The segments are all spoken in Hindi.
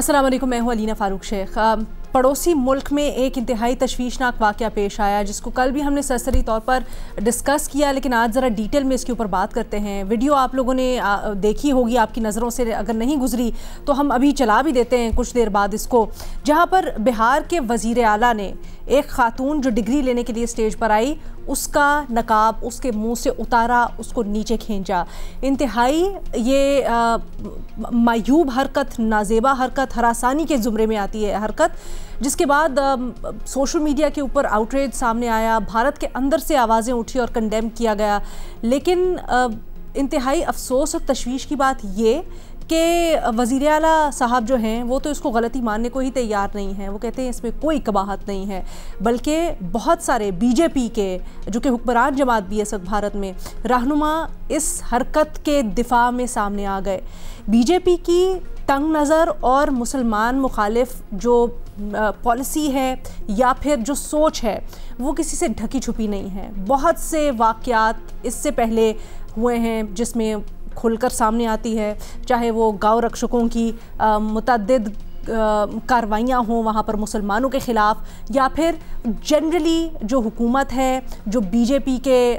अस्सलाम वालेकुम, मैं हूँ अलीना फ़ारूक शेख। पड़ोसी मुल्क में एक इंतहाई तशवीशनाक वाक़या पेश आया जिसको कल भी हमने सरसरी तौर पर डिस्कस किया, लेकिन आज ज़रा डिटेल में इसके ऊपर बात करते हैं। वीडियो आप लोगों ने देखी होगी, आपकी नज़रों से अगर नहीं गुजरी तो हम अभी चला भी देते हैं कुछ देर बाद इसको, जहाँ पर बिहार के वज़ीर आला ने एक ख़ातून जो डिग्री लेने के लिए स्टेज पर आई उसका नकाब उसके मुंह से उतारा, उसको नीचे खींचा। इंतहाई ये मायूब हरकत, नाजेबा हरकत, हरासानी के ज़ुमरे में आती है हरकत, जिसके बाद सोशल मीडिया के ऊपर आउटरीच सामने आया, भारत के अंदर से आवाज़ें उठी और कंडेम किया गया। लेकिन इंतहाई अफसोस और तशवीश की बात ये कि वज़ीर आला साहब जो हैं वो तो इसको गलती मानने को ही तैयार नहीं हैं। वो कहते हैं इसमें कोई कबाहत नहीं है, बल्कि बहुत सारे बीजेपी के जो कि हुक्मरान जमात भी है इस वक्त भारत में, रहनुमा इस हरकत के दिफा में सामने आ गए। बीजेपी की तंग नज़र और मुसलमान मुखालिफ जो पॉलिसी है या फिर जो सोच है वो किसी से ढकी छुपी नहीं है। बहुत से वाक़यात इससे पहले हुए हैं जिसमें खुलकर सामने आती है, चाहे वो गाँव रक्षकों की मुतअद्दिद कार्रवाइयाँ हों वहाँ पर मुसलमानों के ख़िलाफ़, या फिर जनरली जो हुकूमत है, जो बीजेपी के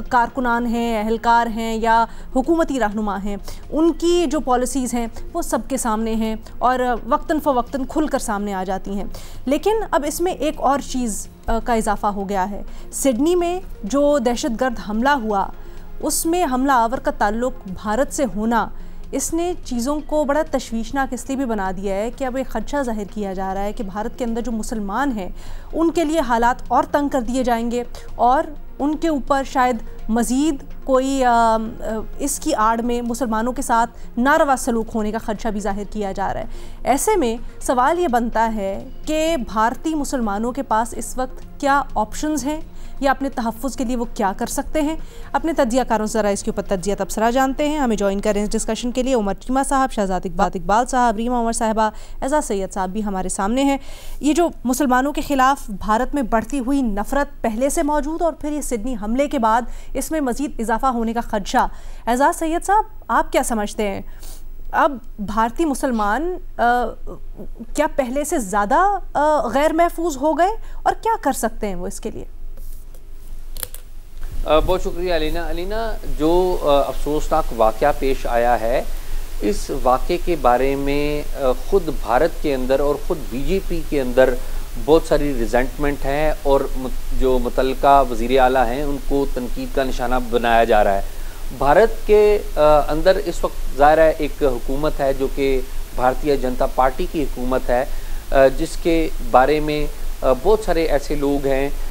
कारकुनान हैं, अहलकार हैं या हुकूमती रहनुमा हैं, उनकी जो पॉलिसीज़ हैं वो सबके सामने हैं और वक्तन फ़वक्तन खुल कर सामने आ जाती हैं। लेकिन अब इसमें एक और चीज़ का इजाफ़ा हो गया है। सिडनी में जो दहशतगर्द हमला हुआ उसमें हमला आवर का ताल्लुक़ भारत से होना, इसने चीज़ों को बड़ा तशवीशनाक इसलिए भी बना दिया है कि अब एक खदशा ज़ाहिर किया जा रहा है कि भारत के अंदर जो मुसलमान हैं उनके लिए हालात और तंग कर दिए जाएंगे और उनके ऊपर शायद मज़ीद कोई इसकी आड़ में मुसलमानों के साथ नारवा सलूक होने का खदशा भी ज़ाहिर किया जा रहा है। ऐसे में सवाल ये बनता है कि भारतीय मुसलमानों के पास इस वक्त क्या ऑप्शंस हैं या अपने तहफ़्फ़ुज़ के लिए वो क्या कर सकते हैं। अपने तज्ज़ियाकारों से ज़रा इसके ऊपर तज्ज़िया तबसरा जानते हैं। हमें ज्वाइन करें इस डिस्कशन के लिए उमर चीमा साहब, शहजाद इकबाल साहब, रीमा उमर साहिबा, एजाज़ सैयद साहब भी हमारे सामने हैं। ये जो मुसलमानों के ख़िलाफ़ भारत में बढ़ती हुई नफ़रत पहले से मौजूद और फिर ये सिडनी हमले के बाद इसमें मज़ीद इजाफ़ा होने का खदशा, एजाज़ सैयद साहब आप क्या समझते हैं? अब भारतीय मुसलमान क्या पहले से ज़्यादा गैर महफूज हो गए और क्या कर सकते हैं वो इसके लिए? बहुत शुक्रिया अलीना। जो अफसोसनाक वाक़या पेश आया है, इस वाक़े के बारे में ख़ुद भारत के अंदर और ख़ुद बीजेपी के अंदर बहुत सारी रिजेंटमेंट है और जो मुतल्लिका वज़ीर आला हैं उनको तनकीद का निशाना बनाया जा रहा है। भारत के अंदर इस वक्त ज़ाहिर है एक हुकूमत है जो कि भारतीय जनता पार्टी की हुकूमत है, जिसके बारे में बहुत सारे ऐसे लोग हैं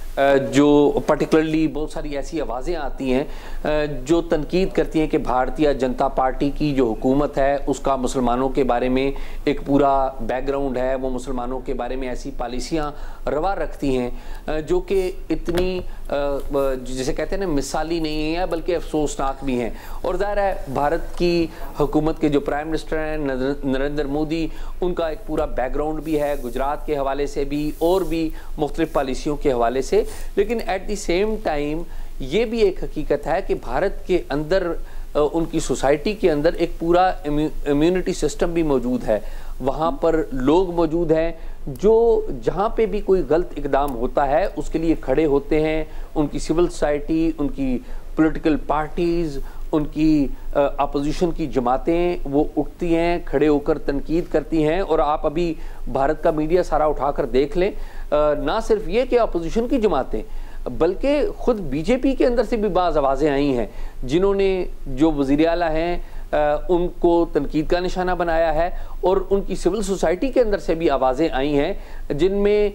जो पर्टिकुलरली बहुत सारी ऐसी आवाज़ें आती हैं जो तनकीद करती हैं कि भारतीय जनता पार्टी की जो हुकूमत है उसका मुसलमानों के बारे में एक पूरा बैकग्राउंड है, वो मुसलमानों के बारे में ऐसी पॉलिसियाँ रवा रखती हैं जो कि इतनी जिसे कहते हैं ना मिसाली नहीं है बल्कि अफसोसनाक भी हैं। और ज़ाहिर है भारत की हुकूमत के जो प्राइम मिनिस्टर हैं नरेंद्र मोदी, उनका एक पूरा बैकग्राउंड भी है गुजरात के हवाले से भी और भी मुख्तलिफ पॉलिसियों के हवाले से। लेकिन एट द सेम टाइम ये भी एक हकीकत है कि भारत के अंदर उनकी सोसाइटी के अंदर एक पूरा इम्यूनिटी सिस्टम भी मौजूद है। वहाँ पर लोग मौजूद हैं जो जहाँ पे भी कोई गलत इकदाम होता है उसके लिए खड़े होते हैं। उनकी सिविल सोसाइटी, उनकी पॉलिटिकल पार्टीज़, उनकी अपोजिशन की जमातें वो उठती हैं, खड़े होकर तनकीद करती हैं। और आप अभी भारत का मीडिया सारा उठाकर देख लें, ना सिर्फ ये कि अपोजिशन की जमातें बल्कि ख़ुद बीजेपी के अंदर से भी बाज़ आवाज़ें आई हैं जिन्होंने जो वज़ीर आला हैं उनको तनकीद का निशाना बनाया है और उनकी सिविल सोसाइटी के अंदर से भी आवाज़ें आई हैं जिनमें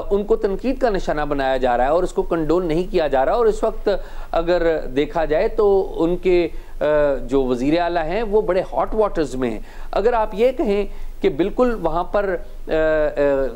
उनको तनकीद का निशाना बनाया जा रहा है और इसको कंडोन नहीं किया जा रहा। और इस वक्त अगर देखा जाए तो उनके जो वज़ीर आला हैं वो बड़े हॉट वाटर्स में हैं। अगर आप ये कहें कि बिल्कुल वहाँ पर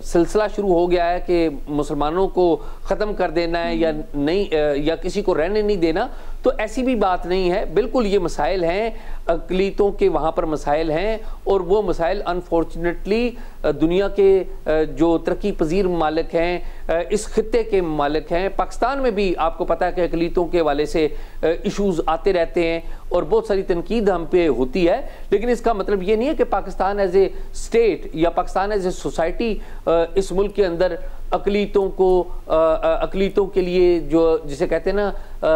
सिलसिला शुरू हो गया है कि मुसलमानों को ख़त्म कर देना है या नहीं, या किसी को रहने नहीं देना, तो ऐसी भी बात नहीं है। बिल्कुल ये मसाइल हैं, अक़लियतों के वहाँ पर मसाइल हैं और वो मसाइल अनफॉर्चुनेटली दुनिया के जो तरक्की पजीर ममालिक हैं, इस खित्ते के ममालिक हैं, पाकिस्तान में भी आपको पता है कि अक़लियतों के हवाले से इशूज़ आते रहते हैं और बहुत सारी तनकीद हम पे होती है, लेकिन इसका मतलब ये नहीं है कि पाकिस्तान एज ए स्टेट या पाकिस्तान एज ए सोसाइटी इस मुल्क के अंदर अकलीतों के लिए जो जिसे कहते हैं ना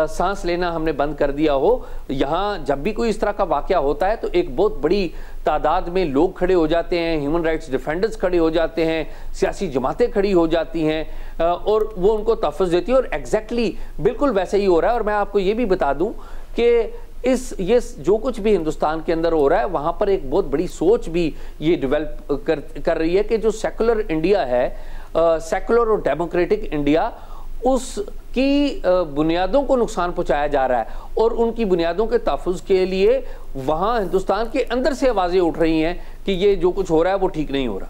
सांस लेना हमने बंद कर दिया हो। यहाँ जब भी कोई इस तरह का वाकया होता है तो एक बहुत बड़ी तादाद में लोग खड़े हो जाते हैं, ह्यूमन राइट्स डिफेंडर्स खड़े हो जाते हैं, सियासी जमातें खड़ी हो जाती हैं और वो उनको तहफ़्फ़ुज़ देती है। और एग्जैक्टली बिल्कुल वैसे ही हो रहा है। और मैं आपको ये भी बता दूं कि ये जो कुछ भी हिंदुस्तान के अंदर हो रहा है वहाँ पर एक बहुत बड़ी सोच भी ये डेवलप कर रही है कि जो सेकुलर इंडिया है, सेकुलर और डेमोक्रेटिक इंडिया, उसकी बुनियादों को नुकसान पहुंचाया जा रहा है और उनकी बुनियादों के तहफ़्फ़ुज़ के लिए वहाँ हिंदुस्तान के अंदर से आवाज़ें उठ रही हैं कि ये जो कुछ हो रहा है वो ठीक नहीं हो रहा।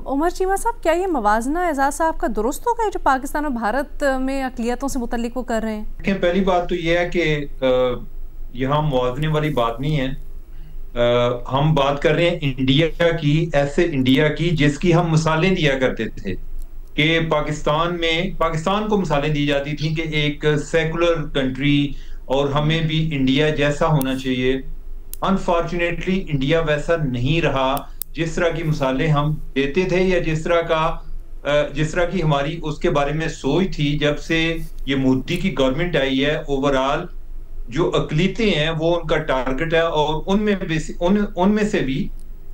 उमर चीमा साहब, क्या ये मवाजना एजाज साहब का दुरुस्त होगा जो पाकिस्तान और भारत में अक़लियतों से मुतल्लिक वो कर रहे हैं? पहली बात तो ये है कि यहाँ मुआवजने वाली बात नहीं है। हम बात कर रहे हैं इंडिया की, ऐसे इंडिया की जिसकी हम मिसालें दिया करते थे कि पाकिस्तान को मिसालें दी जाती थी कि एक सेकुलर कंट्री और हमें भी इंडिया जैसा होना चाहिए। अनफॉर्चुनेटली इंडिया वैसा नहीं रहा जिस तरह की मिसालें हम देते थे या जिस तरह की हमारी उसके बारे में सोच थी। जब से ये मोदी की गवर्नमेंट आई है, ओवरऑल जो अकलीतें हैं वो उनका टारगेट है और उनमें से भी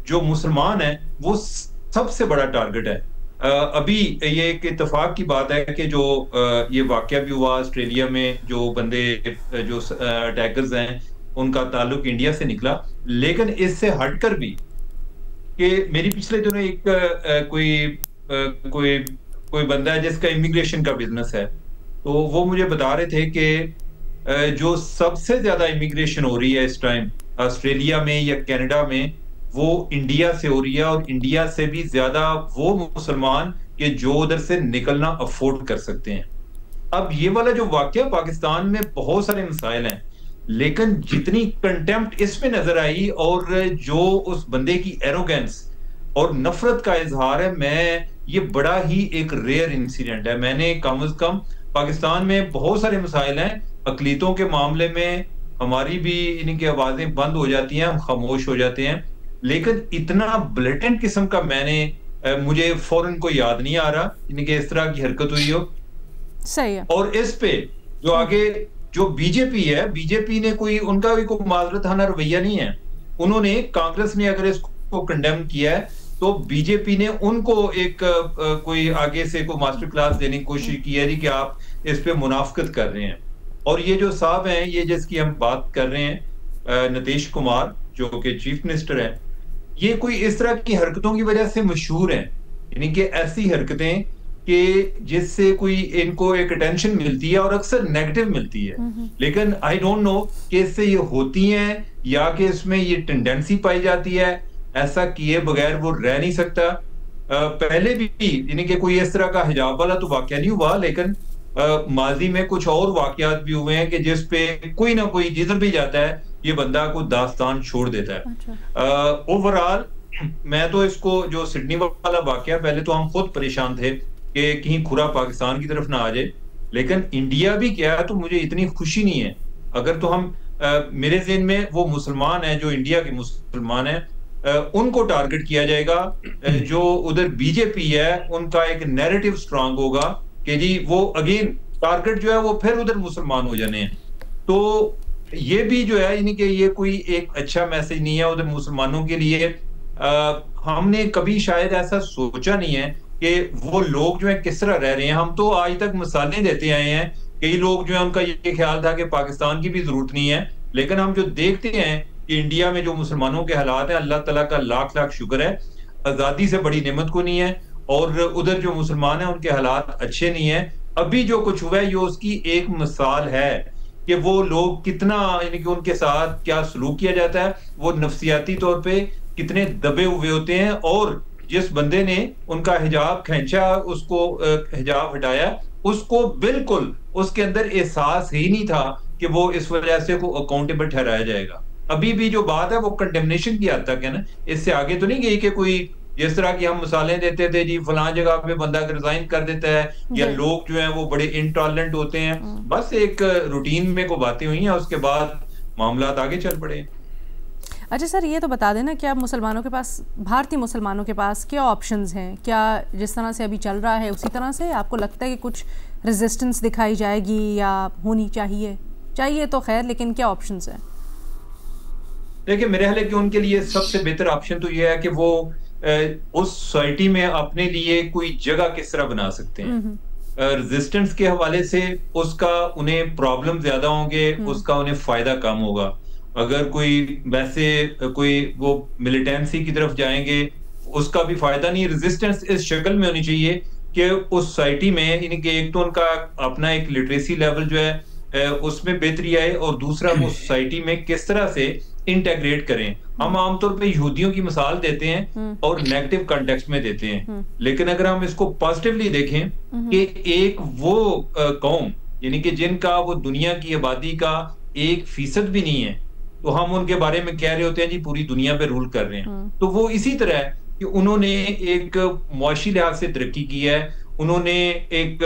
जो मुसलमान हैं वो सबसे बड़ा टारगेट है। अभी ये एक इत्तेफाक की बात है कि जो ये वाकया भी हुआ ऑस्ट्रेलिया में, जो बंदे जो अटैकर्स हैं उनका ताल्लुक इंडिया से निकला। लेकिन इससे हटकर भी कि मेरी पिछले दिनों एक कोई बंदा है जिसका इमिग्रेशन का बिजनेस है, तो वो मुझे बता रहे थे कि जो सबसे ज्यादा इमिग्रेशन हो रही है इस टाइम ऑस्ट्रेलिया में या कनाडा में, वो इंडिया से हो रही है और इंडिया से भी ज्यादा वो मुसलमान कि जो उधर से निकलना अफोर्ड कर सकते हैं। अब ये वाला जो वाकया, पाकिस्तान में बहुत सारे मसाइल हैं, लेकिन जितनी कंटेम्प्ट इसमें नजर आई और जो उस बंदे की एरोगेंस और नफरत का इजहार है, ये बड़ा ही एक रेयर इंसिडेंट है। मैंने कम से कम पाकिस्तान में बहुत सारे मसाइल हैं, अकलीतों के मामले में हमारी भी इनकी आवाजें बंद हो जाती हैं, हम खामोश हो जाते हैं, लेकिन इतना ब्लेटेंट किस्म का मुझे फौरन कोई याद नहीं आ रहा इनके इस तरह की हरकत हुई हो। सही है। और इस पे जो आगे जो बीजेपी है, बीजेपी ने उनका भी कोई माजरताना रवैया नहीं है। उन्होंने, कांग्रेस ने अगर इसको कंडेम किया है तो बीजेपी ने उनको एक कोई आगे से कोई मास्टर क्लास देने की कोशिश की है कि आप इस पे मुनाफकत कर रहे हैं। और ये जो साहब हैं, ये जिसकी हम बात कर रहे हैं, नीतीश कुमार जो कि चीफ मिनिस्टर हैं, ये कोई इस तरह की हरकतों की वजह से मशहूर हैं, यानी कि ऐसी हरकतें कि जिससे कोई इनको एक अटेंशन मिलती है और अक्सर नेगेटिव मिलती है। लेकिन आई डोंट नो कि इससे ये होती हैं या कि इसमें ये टेंडेंसी पाई जाती है। ऐसा किए बगैर वो रह नहीं सकता। पहले भी यानी कि कोई इस तरह का हिजाब वाला तो वाकया नहीं हुआ, लेकिन माजी में कुछ और वाकयात भी हुए हैं कि जिस पे कोई ना कोई जिधर भी जाता है ये बंदा को दास्तान छोड़ देता है। ओवरऑल मैं तो इसको, जो सिडनी वाला वाकया, पहले तो हम खुद परेशान थे कि कहीं खुरा पाकिस्तान की तरफ ना आ जाए, लेकिन इंडिया भी क्या है तो मुझे इतनी खुशी नहीं है। अगर तो हम मेरे ज़हन में वो मुसलमान है जो इंडिया के मुसलमान है, उनको टारगेट किया जाएगा। जो उधर बीजेपी है उनका एक नैरेटिव स्ट्रांग होगा कि जी वो अगेन टारगेट जो है वो फिर उधर मुसलमान हो जाने हैं। तो ये भी जो है यानी कि ये कोई एक अच्छा मैसेज नहीं है उधर मुसलमानों के लिए। हमने कभी शायद ऐसा सोचा नहीं है कि वो लोग जो है किस तरह रह रहे हैं। हम तो आज तक मिसालें देते आए हैं, कई लोग जो है उनका ये ख्याल था कि पाकिस्तान की भी जरूरत नहीं है, लेकिन हम जो देखते हैं कि इंडिया में जो मुसलमानों के हालात हैं, अल्लाह ताला का लाख लाख शुक्र है, आज़ादी से बड़ी नेमत को नहीं है। और उधर जो मुसलमान हैं उनके हालात अच्छे नहीं है। अभी जो कुछ हुआ है ये उसकी एक मिसाल है कि वो लोग कितना, यानी कि उनके साथ क्या सलूक किया जाता है, वो नफसियाती तौर पे कितने दबे हुए होते हैं। और जिस बंदे ने उनका हिजाब खींचा, उसको हिजाब हटाया, उसको बिल्कुल उसके अंदर एहसास ही नहीं था कि वो इस वजह से को अकाउंटेबल ठहराया जाएगा। अभी भी जो बात है वो कंडेमनेशन की हद तक है ना, इससे आगे तो नहीं गई कि कोई जिस तरह की हम मिसालें देते थे जी, फलां जगह पे बंदा रिजाइन कर देता है, या लोग जो हैं वो बड़े इनटॉलरेंट होते हैं, बस एक रूटीन में को बातें हुई हैं, उसके बाद मामला आगे चल पड़े। अच्छा सर, ये तो बता देना, क्या मुसलमानों के पास, भारतीय मुसलमानों के पास क्या ऑप्शंस हैं? क्या जिस तरह से अभी चल रहा है उसी तरह से आपको लगता है कि कुछ रेजिस्टेंस दिखाई जाएगी या होनी चाहिए तो खैर, लेकिन क्या ऑप्शंस हैं? देखिए, मेरे ख्याल है कि उनके लिए सबसे बेहतर ऑप्शन तो यह है कि वो उस सोसाइटी में अपने लिए कोई जगह किस तरह बना सकते हैं। रेजिस्टेंस के हवाले से उसका उन्हें प्रॉब्लम ज्यादा होंगे, उसका उन्हें फायदा कम होगा। अगर कोई वैसे कोई वो मिलिटेंसी की तरफ जाएंगे, उसका भी फायदा नहीं। रेजिस्टेंस इस शक्ल में होनी चाहिए कि उस सोसाइटी में इनके एक तो उनका अपना एक लिटरेसी लेवल जो है उसमें बेहतरी आए, और दूसरा वो सोसाइटी में किस तरह से इंटेग्रेट करें। हम आमतौर पे यहूदियों की मिसाल देते हैं और नेगेटिव कॉन्टेक्स्ट में देते हैं, लेकिन अगर हम इसको पॉजिटिवली देखें कि एक वो कौम यानी कि जिनका वो दुनिया की आबादी का 1% भी नहीं है, तो हम उनके बारे में कह रहे होते हैं जी पूरी दुनिया पे रूल कर रहे हैं। तो वो इसी तरह है कि उन्होंने एक मुआशी लिहाज से तरक्की की है, उन्होंने एक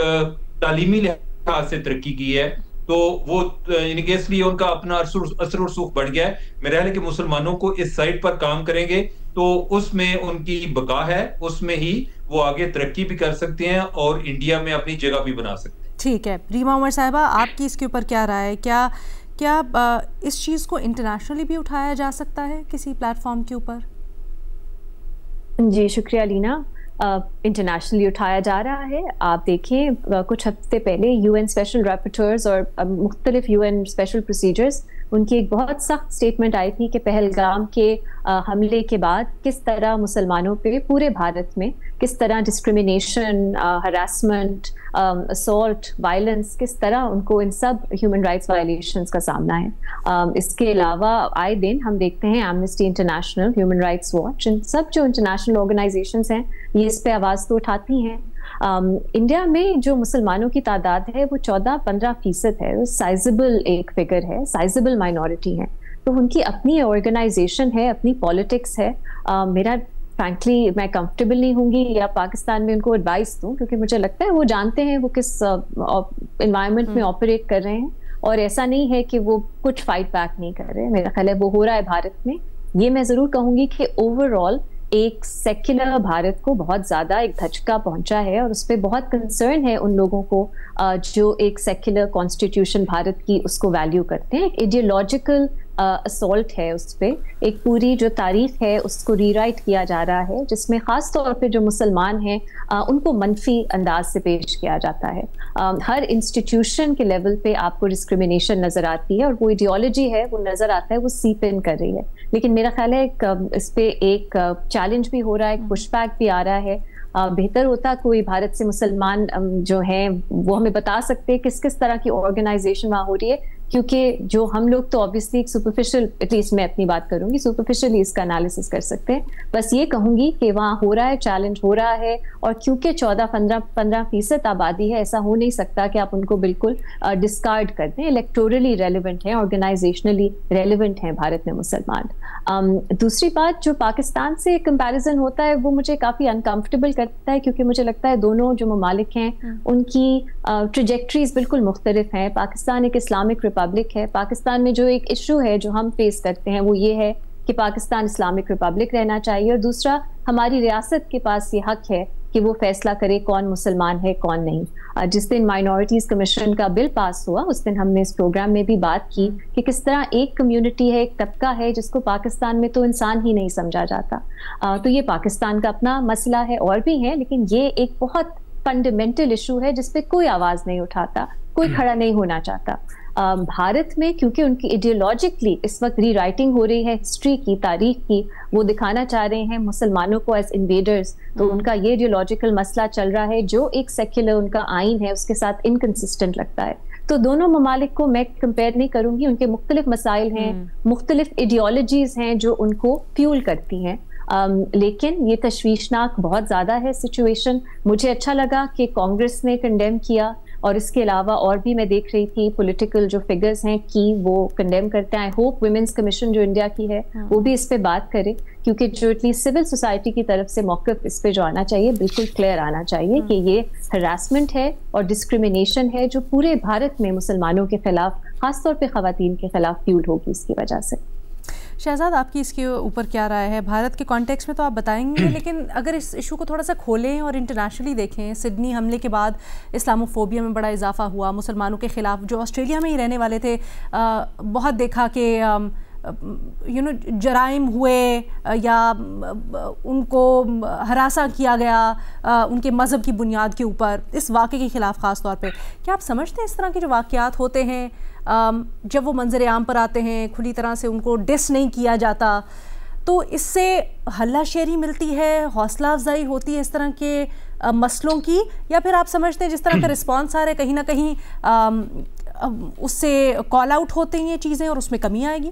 तालीमी लिहाज से तरक्की की है, तो वो यानी कि इसलिए उनका अपना असर और सुख बढ़ गया है। मेरा ख्याल है कि मुसलमानों को इस साइड पर काम करेंगे तो उसमें उनकी बका है, उसमें ही वो आगे तरक्की भी कर सकते हैं और इंडिया में अपनी जगह भी बना सकते हैं। ठीक है, रीमा उमर साहिबा, आपकी इसके ऊपर क्या राय है? क्या इस चीज़ को इंटरनेशनली भी उठाया जा सकता है किसी प्लेटफॉर्म के ऊपर? जी शुक्रिया लीना। इंटरनेशनली उठाया जा रहा है। आप देखें कुछ हफ्ते पहले यूएन स्पेशल रैपटर्स और मुख्तलिफ यूएन स्पेशल प्रोसीजर्स, उनकी एक बहुत सख्त स्टेटमेंट आई थी कि पहलगाम के हमले के बाद किस तरह मुसलमानों पे पूरे भारत में किस तरह डिस्क्रिमिनेशन, हरासमेंट, असॉल्ट, वायलेंस, किस तरह उनको इन सब ह्यूमन राइट्स वायलेशंस का सामना है। इसके अलावा आए दिन हम देखते हैं Amnesty International, Human Rights Watch, इन सब जो इंटरनेशनल ऑर्गेनाइजेशंस हैं ये इस पे आवाज़ तो उठाती हैं। इंडिया में जो मुसलमानों की तादाद है वो 14-15% है, वो साइजेबल एक फिगर है, साइजेबल माइनॉरिटी है, तो उनकी अपनी ऑर्गेनाइजेशन है, अपनी पॉलिटिक्स है। मेरा फ्रैंकली मैं कंफर्टेबल नहीं होंगी या पाकिस्तान में उनको एडवाइस दूं, क्योंकि मुझे लगता है वो जानते हैं वो किस एनवायरनमेंट में ऑपरेट कर रहे हैं, और ऐसा नहीं है कि वो कुछ फाइट बैक नहीं कर रहे हैं। मेरा ख्याल है वो हो रहा है भारत में। ये मैं जरूर कहूंगी कि ओवरऑल एक सेक्युलर भारत को बहुत ज़्यादा एक धचका पहुंचा है, और उस पर बहुत कंसर्न है उन लोगों को जो एक सेक्युलर कॉन्स्टिट्यूशन भारत की उसको वैल्यू करते हैं। आइडियोलॉजिकल असॉल्ट है उस पर, एक पूरी जो तारीख है उसको रीराइट किया जा रहा है, जिसमें ख़ास तौर पे जो मुसलमान हैं उनको मनफी अंदाज से पेश किया जाता है। हर इंस्टीट्यूशन के लेवल पे आपको डिस्क्रिमिनेशन नज़र आती है, और वो आइडियोलॉजी है वो नज़र आता है वो सीप इन कर रही है। लेकिन मेरा ख्याल है इस पे एक चैलेंज भी हो रहा है, पुशबैक भी आ रहा है। बेहतर होता कोई भारत से मुसलमान जो हैं वो हमें बता सकते हैं किस किस तरह की ऑर्गेनाइजेशन वहाँ हो रही है, क्योंकि जो हम लोग तो ऑब्वियसली एक सुपरफिशियल, एटलीस्ट मैं अपनी बात करूंगी, सुपरफिशियली इसका एनालिसिस कर सकते हैं। बस ये कहूंगी कि वहाँ हो रहा है, चैलेंज हो रहा है, और क्योंकि 14-15% आबादी है, ऐसा हो नहीं सकता कि आप उनको बिल्कुल डिस्कार्ड कर दें। इलेक्टोरली रेलिवेंट हैं, ऑर्गेनाइजेशनली रेलिवेंट हैं भारत में मुसलमान। दूसरी बात, जो पाकिस्तान से कंपैरिजन होता है वो मुझे काफ़ी अनकंफर्टेबल करता है, क्योंकि मुझे लगता है दोनों जो ममालिक हैं उनकी ट्रजेक्टरीज बिल्कुल मुख्तलिफ हैं। पाकिस्तान एक इस्लामिक रिपब्लिक है। पाकिस्तान में जो एक इशू है जो हम फेस करते हैं वो ये है कि पाकिस्तान इस्लामिक रिपब्लिक रहना चाहिए, और दूसरा हमारी रियासत के पास ये हक है कि वो फैसला करे कौन मुसलमान है कौन नहीं। जिस दिन माइनॉरिटीज़ कमीशन का बिल पास हुआ उस दिन हमने इस प्रोग्राम में भी बात की कि किस तरह एक कम्युनिटी है, एक तबका है जिसको पाकिस्तान में तो इंसान ही नहीं समझा जाता। तो ये पाकिस्तान का अपना मसला है, और भी है, लेकिन ये एक बहुत फंडामेंटल इशू है जिस पे कोई आवाज़ नहीं उठाता, कोई खड़ा नहीं होना चाहता। भारत में क्योंकि उनकी आइडियोलॉजिकली इस वक्त रीराइटिंग हो रही है हिस्ट्री की, तारीख की, वो दिखाना चाह रहे हैं मुसलमानों को एज इन्वेडर्स, तो उनका ये आइडियोलॉजिकल मसला चल रहा है जो एक सेक्युलर उनका आइन है उसके साथ इनकंसिस्टेंट लगता है। तो दोनों ममालिक को मैं कंपेयर नहीं करूंगी, उनके मुख्तलिफ मसाइल हैं, मुख्तलिफ आइडियोलॉजीज हैं जो उनको फ्यूल करती हैं। लेकिन ये तशवीशनाक बहुत ज़्यादा है सिचुएशन। मुझे अच्छा लगा कि कांग्रेस ने कंडेम किया, और इसके अलावा और भी मैं देख रही थी पॉलिटिकल जो फिगर्स हैं कि वो कंडेम करते हैं। आई होप वुमेन्स कमीशन जो इंडिया की है वो भी इस पे बात करे, क्योंकि जो एटलीस्ट सिविल सोसाइटी की तरफ से मौक़िफ़ इस पे जो आना चाहिए, बिल्कुल क्लियर आना चाहिए कि ये हरासमेंट है और डिस्क्रिमिनेशन है जो पूरे भारत में मुसलमानों के खिलाफ, खासतौर पे ख़वातीन के खिलाफ फ्यूल होगी इसकी वजह से। शहजाद, आपकी इसके ऊपर क्या राय है? भारत के कॉन्टेक्स्ट में तो आप बताएंगे, लेकिन अगर इस इशू को थोड़ा सा खोलें और इंटरनेशनली देखें, सिडनी हमले के बाद इस्लामोफोबिया में बड़ा इजाफा हुआ, मुसलमानों के ख़िलाफ़ जो ऑस्ट्रेलिया में ही रहने वाले थे बहुत देखा कि जराइम हुए या उनको हरासा किया गया उनके मज़हब की बुनियाद के ऊपर, इस वाक़े के ख़िलाफ़ ख़ास तौर पे। क्या आप समझते हैं इस तरह के जो वाक़यात होते हैं जब वो मंजर आम पर आते हैं, खुली तरह से उनको डिस नहीं किया जाता, तो इससे हल्ला शेरी मिलती है, हौसला अफजाई होती है इस तरह के मसलों की, या फिर आप समझते हैं जिस तरह का रिस्पॉन्स आ रहा है कहीं ना कहीं उससे कॉल आउट होते हैं ये चीज़ें और उसमें कमी आएगी?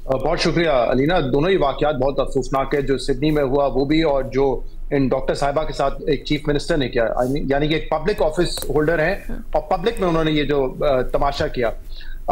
बहुत शुक्रिया अलीना। दोनों ही वाक़यात बहुत अफसोसनाक है, जो सिडनी में हुआ वो भी, और जो इन डॉक्टर साहिबा के साथ एक चीफ मिनिस्टर ने किया, यानी कि एक पब्लिक ऑफिस होल्डर हैं और पब्लिक में उन्होंने ये जो तमाशा किया।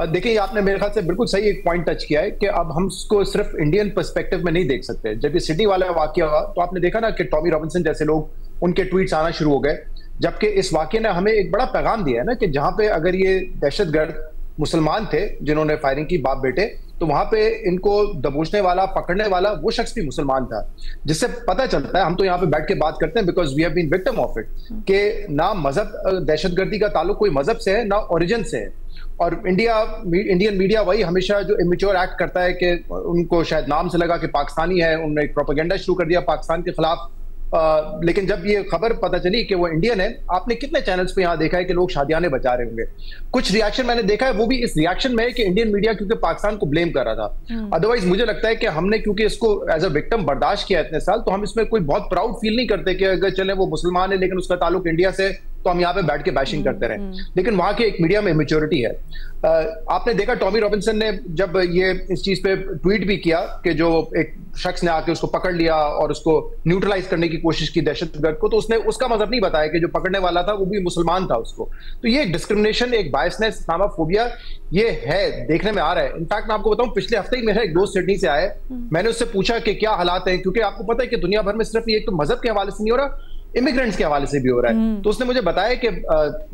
देखिए, आपने मेरे ख्याल से बिल्कुल सही एक पॉइंट टच किया है कि अब हम इसको सिर्फ इंडियन पर्सपेक्टिव में नहीं देख सकते। जब ये सिडनी वाला वाक़या हुआ तो आपने देखा ना कि टॉमी रॉबिन्सन जैसे लोग, उनके ट्वीट्स आना शुरू हो गए, जबकि इस वाक़ये ने हमें एक बड़ा पैगाम दिया है ना कि जहाँ पे अगर ये दहशतगर्द मुसलमान थे जिन्होंने फायरिंग की बाप बेटे, तो वहां पे इनको दबोचने वाला, पकड़ने वाला वो शख्स भी मुसलमान था, जिससे पता चलता है, हम तो यहाँ पे बैठ के बात करते हैं because we have been victim of it, कि ना मजहब, दहशतगर्दी का ताल्लुक कोई मजहब से है ना ओरिजिन से है। और इंडियन मीडिया वही हमेशा जो इमेच्योर एक्ट करता है कि उनको शायद नाम से लगा कि पाकिस्तानी है, उन्होंने एक प्रोपेगेंडा शुरू कर दिया पाकिस्तान के खिलाफ। लेकिन जब ये खबर पता चली कि वो इंडियन है, आपने कितने चैनल्स पे यहाँ देखा है कि लोग शादियाने बचा रहे होंगे। कुछ रिएक्शन मैंने देखा है, वो भी इस रिएक्शन में है कि इंडियन मीडिया क्योंकि पाकिस्तान को ब्लेम कर रहा था। अदरवाइज मुझे लगता है कि हमने क्योंकि इसको एज अ विक्टिम बर्दाश्त किया इतने साल, तो हम इसमें कोई बहुत प्राउड फील नहीं करते कि अगर चले वो मुसलमान है लेकिन उसका ताल्लुक इंडिया से, तो हम यहाँ पे बैठ के बैशिंग करते रहे। लेकिन वहां के एक मीडिया में इमेच्योरिटी है। आपने देखा टॉमी रॉबिन्सन ने जब ये इस चीज पे ट्वीट भी किया कि जो एक शख्स ने आके उसको पकड़ लिया और उसको न्यूट्रलाइज करने की कोशिश की दहशतगर्द को, तो उसने उसका मतलब नहीं बताया कि जो पकड़ने वाला था वो भी मुसलमान था उसको। तो ये डिस्क्रिमिनेशन, एक बायसनेस, इस्लामोफोबिया ये है, देखने में आ रहा है। इनफैक्ट मैं आपको बताऊं, पिछले हफ्ते ही मेरा एक दोस्त सिडनी से आया, मैंने उससे पूछा कि क्या हालात है, क्योंकि आपको पता है कि दुनिया भर में सिर्फ ये तो मजहब के हवाले से नहीं हो रहा, इमिग्रेंट्स के हवाले से भी हो रहा है। तो उसने मुझे बताया कि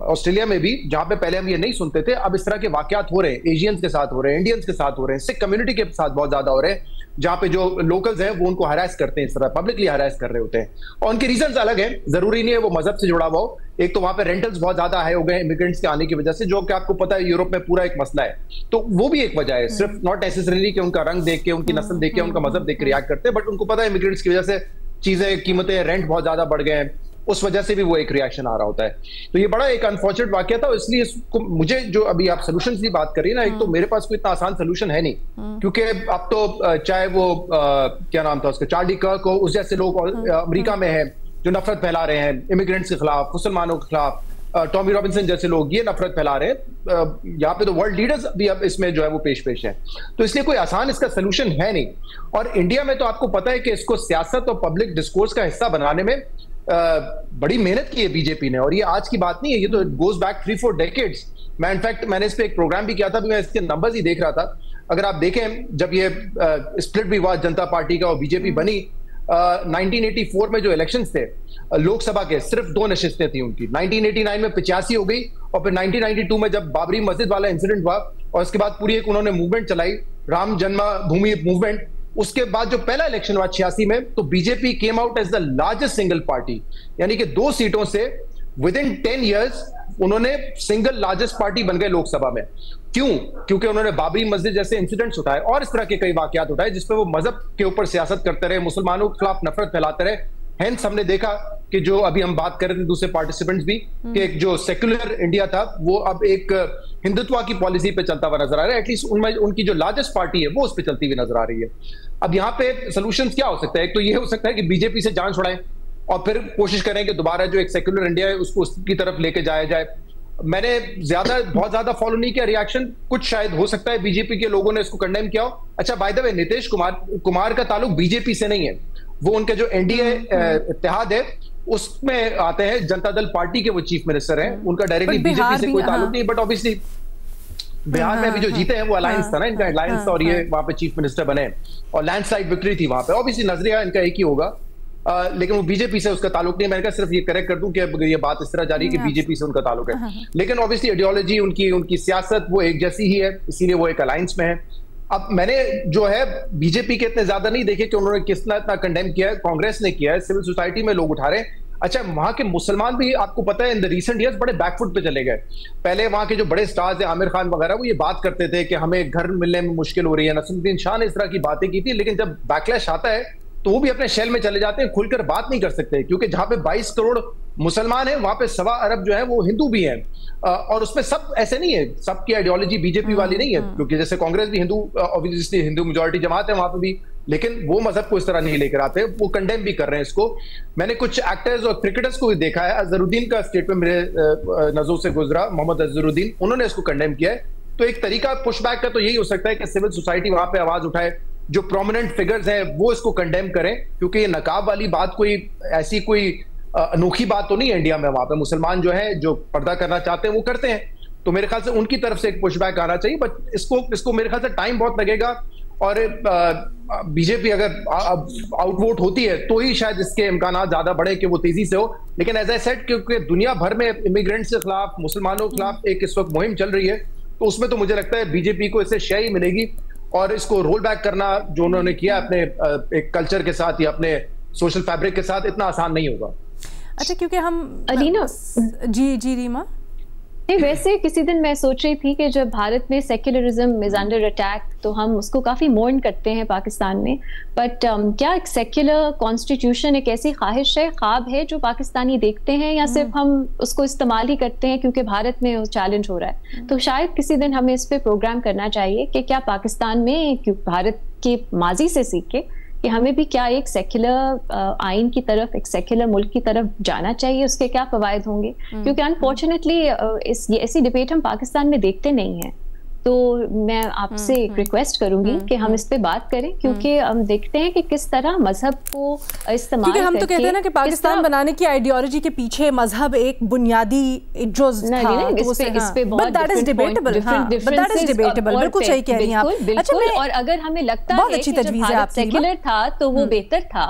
ऑस्ट्रेलिया में भी, जहां पे पहले हम ये नहीं सुनते थे, अब इस तरह के वाकयात हो रहे हैं, एशियंस के साथ हो रहे हैं, इंडियंस के साथ हो रहे हैं, सिख कम्युनिटी के साथ बहुत ज्यादा हो रहे हैं, जहां पे जो लोकल्स हैं वो उनको हरास करते हैं, इस तरह पब्लिकली हरास कर रहे होते हैं। और उनके रीजंस अलग हैं, जरूरी नहीं है वो मजहब से जुड़ा हुआ हो। एक तो वहां पे रेंटल्स बहुत ज्यादा हाई हो गए इमिग्रेंट्स के आने की वजह से, जो कि आपको पता है यूरोप में पूरा एक मसला है, तो वो भी एक वजह है। सिर्फ नॉट नेसेसरीली कि उनका रंग देख के, उनकी नस्ल देख के, उनका मजहब देख के रिएक्ट करते हैं, बट उनको पता है इमिग्रेंट्स की वजह से चीजें, कीमतें, रेंट बहुत ज्यादा बढ़ गए हैं, उस वजह से भी वो एक रिएक्शन आ रहा होता है। तो ये बड़ा एक अनफॉर्चुनेट वाकया था, इसलिए इसको मुझे, जो अभी आप सोल्यूशन की बात करिए ना, एक तो मेरे पास कोई इतना आसान सोल्यूशन है नहीं, क्योंकि अब तो चाहे वो क्या नाम था उसका, चार्ली कर्क हो, उस जैसे लोग अमेरिका में है जो नफरत फैला रहे हैं इमिग्रेंट्स के खिलाफ, मुसलमानों के खिलाफ, टॉमी रॉबिन्सन जैसे लोग ये नफरत फैला रहे हैं, यहाँ पे तो वर्ल्ड लीडर्स भी अब इसमें जो है वो पेश है। तो इसलिए कोई आसान इसका सोल्यूशन है नहीं। और इंडिया में तो आपको पता है कि इसको सियासत और पब्लिक डिस्कोर्स का हिस्सा बनाने में बड़ी मेहनत की है बीजेपी ने, और ये आज की बात नहीं है, ये तो गोज बैक 3-4 डेकेड्स। मैंने इस पे एक प्रोग्राम भी किया था, मैं इसके नंबर्स ही देख रहा था। अगर आप देखें, जब ये स्प्लिट भी हुआ जनता पार्टी का और बीजेपी बनी, 1984 में जो इलेक्शंस थे लोकसभा के, सिर्फ 2 नशिस्तें थी उनकी। 1989 में 85 हो गई, और फिर 1992 में जब बाबरी मस्जिद वाला इंसिडेंट हुआ, और उसके बाद पूरी एक उन्होंने मूवमेंट चलाई, राम जन्मभूमि मूवमेंट। उसके बाद जो पहला इलेक्शन हुआ 86 में, तो BJP came out as the largest single party, यानी कि 2 सीटों से विद इन 10 ईयर्स उन्होंने सिंगल लार्जेस्ट पार्टी बन गए लोकसभा में। क्यों? क्योंकि उन्होंने बाबरी मस्जिद जैसे इंसिडेंट्स उठाए और इस तरह के कई वाकयात उठाए जिसपे वो मजहब के ऊपर सियासत करते रहे, मुसलमानों के खिलाफ नफरत फैलाते रहे। हेंस हमने देखा कि जो अभी हम बात कर रहे थे दूसरे पार्टिसिपेंट्स भी, कि एक जो सेक्युलर इंडिया था वो अब एक हिंदुत्व की पॉलिसी पे चलता हुआ नजर आ रहा है। एटलीस्ट उनमें उनकी जो लार्जेस्ट पार्टी है वो उस पर चलती हुई नजर आ रही है। अब यहाँ पे सोल्यूशन क्या हो सकता है? एक तो ये हो सकता है कि बीजेपी से जान छुड़ाएं और फिर कोशिश करें कि दोबारा जो एक सेक्युलर इंडिया है उसको उसकी तरफ लेके जाया जाए। मैंने बहुत ज्यादा फॉलो नहीं किया रिएक्शन, कुछ शायद हो सकता है बीजेपी के लोगों ने इसको कंडेम किया हो। अच्छा, by the way, Nitish Kumar का ताल्लुक बीजेपी से नहीं है, वो उनका जो एनडीए इत्तेहाद है उसमें आते हैं जनता दल पार्टी के वो चीफ मिनिस्टर हैं, उनका डायरेक्टली बीजेपी से कोई ताल्लुक नहीं, बट ऑब्वियसली बिहार में भी जो जीते हैं वो अलायंस था ना इनका, अलायंस और ये वहां पे चीफ मिनिस्टर बने और लैंडस्लाइड विक्ट्री थी वहां पे। ऑब्वियसली नजरिया इनका एक ही होगा, लेकिन वो बीजेपी से उसका ताल्लुक नहीं। मैंने कहा सिर्फ ये करेक्ट कर दूं कि ये बात इस तरह जा रही है कि बीजेपी से उनका ताल्लुक है, लेकिन ऑब्वियसली आइडियोलॉजी उनकी सियासत वो एक जैसी ही है, इसीलिए वो एक अलायंस में है। अब मैंने जो है बीजेपी के इतने ज्यादा नहीं देखे कि उन्होंने कितना इतना कंडेम किया है, कांग्रेस ने किया है, सिविल सोसाइटी में लोग उठा रहे हैं। अच्छा, वहां के मुसलमान भी आपको पता है इन द रिसेंट ईयर्स बड़े बैकफुट पे चले गए। पहले वहां के जो बड़े स्टार्स हैं आमिर खान वगैरह, वो ये बात करते थे कि हमें घर मिलने में मुश्किल हो रही है, नसीरुद्दीन शाह ने इस तरह की बातें की थी, लेकिन जब बैकलैश आता है तो वो भी अपने शेल में चले जाते हैं, खुलकर बात नहीं कर सकते, क्योंकि जहां पे 22 करोड़ मुसलमान हैं वहां पे 1.25 अरब जो है वो हिंदू भी हैं, और उसमें सब ऐसे नहीं है, सबकी आइडियोलॉजी बीजेपी वाली नहीं है, क्योंकि जैसे कांग्रेस भी हिंदू, ऑब्वियसली हिंदू मेजॉरिटी जमात है वहां पे भी, लेकिन वो मजहब को इस तरह नहीं लेकर आते, वो कंडेम भी कर रहे हैं इसको। मैंने कुछ एक्टर्स और क्रिकेटर्स को भी देखा है, अजहरुद्दीन का स्टेटमेंट मेरे नजरों से गुजरा, मोहम्मद अजहरुद्दीन, उन्होंने इसको कंडेम किया है। तो एक तरीका पुशबैक का तो यही हो सकता है कि सिविल सोसाइटी वहां पे आवाज उठाए, जो प्रोमिनेंट फिगर्स हैं वो इसको कंडेम करें, क्योंकि ये नकाब वाली बात कोई ऐसी कोई अनोखी बात तो नहीं है इंडिया में। वहां पे मुसलमान जो है जो पर्दा करना चाहते हैं वो करते हैं, तो मेरे ख्याल से उनकी तरफ से एक पुशबैक आना चाहिए, बट इसको मेरे ख्याल से टाइम बहुत लगेगा, और बीजेपी अगर आउटवोट होती है तो ही शायद इसके इम्कान ज्यादा बढ़े कि वो तेजी से हो। लेकिन एज आई सेड, क्योंकि दुनिया भर में इमिग्रेंट्स के खिलाफ, मुसलमानों के खिलाफ एक इस वक्त मुहिम चल रही है, तो उसमें तो मुझे लगता है बीजेपी को इससे शय ही मिलेगी, और इसको रोल बैक करना जो उन्होंने किया अपने एक कल्चर के साथ या अपने सोशल फैब्रिक के साथ, इतना आसान नहीं होगा। अच्छा, क्योंकि हम अलीना जी रीमा, नहीं, वैसे किसी दिन मैं सोच रही थी कि जब भारत में सेक्युलरिज्म इज अंडर अटैक तो हम उसको काफ़ी मोर्न करते हैं पाकिस्तान में, बट क्या एक सेक्युलर कॉन्स्टिट्यूशन एक ऐसी ख्वाहिश है, ख्वाब है जो पाकिस्तानी देखते हैं, या सिर्फ हम उसको इस्तेमाल ही करते हैं क्योंकि भारत में वो चैलेंज हो रहा है? तो शायद किसी दिन हमें इस पर प्रोग्राम करना चाहिए कि क्या पाकिस्तान में, क्यों भारत के माजी से सीख के, कि हमें भी क्या एक सेक्युलर आइन की तरफ, एक सेक्युलर मुल्क की तरफ जाना चाहिए, उसके क्या फवायद होंगे? क्योंकि अनफॉर्चुनेटली ऐसी डिबेट हम पाकिस्तान में देखते नहीं हैं। तो मैं आपसे एक रिक्वेस्ट करूंगी कि हम इस पे बात करें, क्योंकि हम देखते हैं कि किस तरह मजहब को इस्तेमाल करके, हम तो कहते हैं ना कि पाकिस्तान बनाने की आइडियोलॉजी के पीछे मजहब एक बुनियादी जुज़ था, इस पे बहुत डिबेटेबल, बिल्कुल सही कह रही हैं आप। बिल्कुल, और अगर हमें लगता है कि जब भारत सेक्युलर था तो वो बेहतर था,